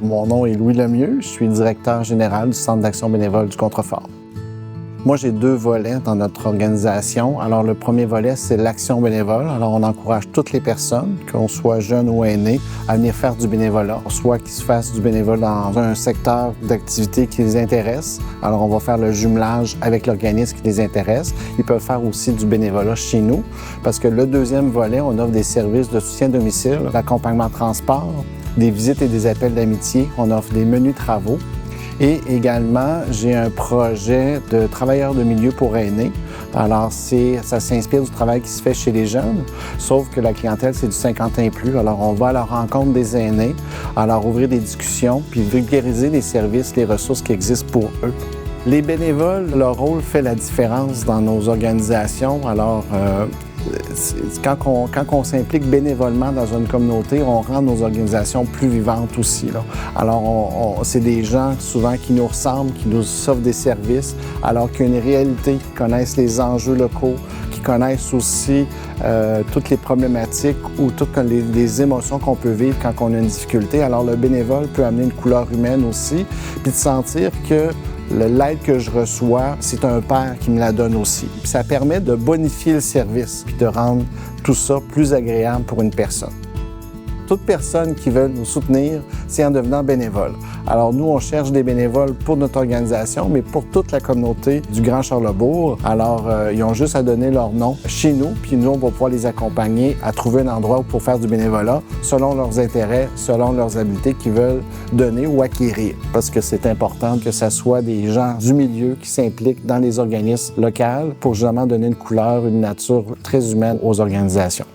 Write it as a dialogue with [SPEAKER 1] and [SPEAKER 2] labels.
[SPEAKER 1] Mon nom est Louis Lemieux, je suis directeur général du Centre d'action bénévole du Contrefort. Moi, j'ai 2 volets dans notre organisation. Alors, le premier volet, c'est l'action bénévole. Alors, on encourage toutes les personnes, qu'on soit jeunes ou aînés, à venir faire du bénévolat, soit qu'ils se fassent du bénévolat dans un secteur d'activité qui les intéresse. Alors, on va faire le jumelage avec l'organisme qui les intéresse. Ils peuvent faire aussi du bénévolat chez nous, parce que le deuxième volet, on offre des services de soutien à domicile, l'accompagnement transport, des visites et des appels d'amitié. On offre des menus travaux. Et également, j'ai un projet de travailleurs de milieu pour aînés. Alors, ça s'inspire du travail qui se fait chez les jeunes, sauf que la clientèle, c'est du 50 ans et plus. Alors, on va à la rencontre des aînés, alors ouvrir des discussions, puis vulgariser les services, les ressources qui existent pour eux. Les bénévoles, leur rôle fait la différence dans nos organisations. Alors, quand on s'implique bénévolement dans une communauté, on rend nos organisations plus vivantes aussi, là. Alors, c'est des gens souvent qui nous ressemblent, qui nous offrent des services, alors qu'il y a une réalité, qui connaissent les enjeux locaux, qui connaissent aussi toutes les problématiques ou toutes les émotions qu'on peut vivre quand on a une difficulté. Alors, le bénévole peut amener une couleur humaine aussi, puis de sentir que l'aide que je reçois, c'est un père qui me la donne aussi. Puis ça permet de bonifier le service puis de rendre tout ça plus agréable pour une personne. Toute personne qui veut nous soutenir, c'est en devenant bénévole. Alors nous, on cherche des bénévoles pour notre organisation, mais pour toute la communauté du Grand Charlesbourg. Alors, ils ont juste à donner leur nom chez nous, puis nous, on va pouvoir les accompagner à trouver un endroit pour faire du bénévolat selon leurs intérêts, selon leurs habiletés qu'ils veulent donner ou acquérir. Parce que c'est important que ce soit des gens du milieu qui s'impliquent dans les organismes locaux pour justement donner une couleur, une nature très humaine aux organisations.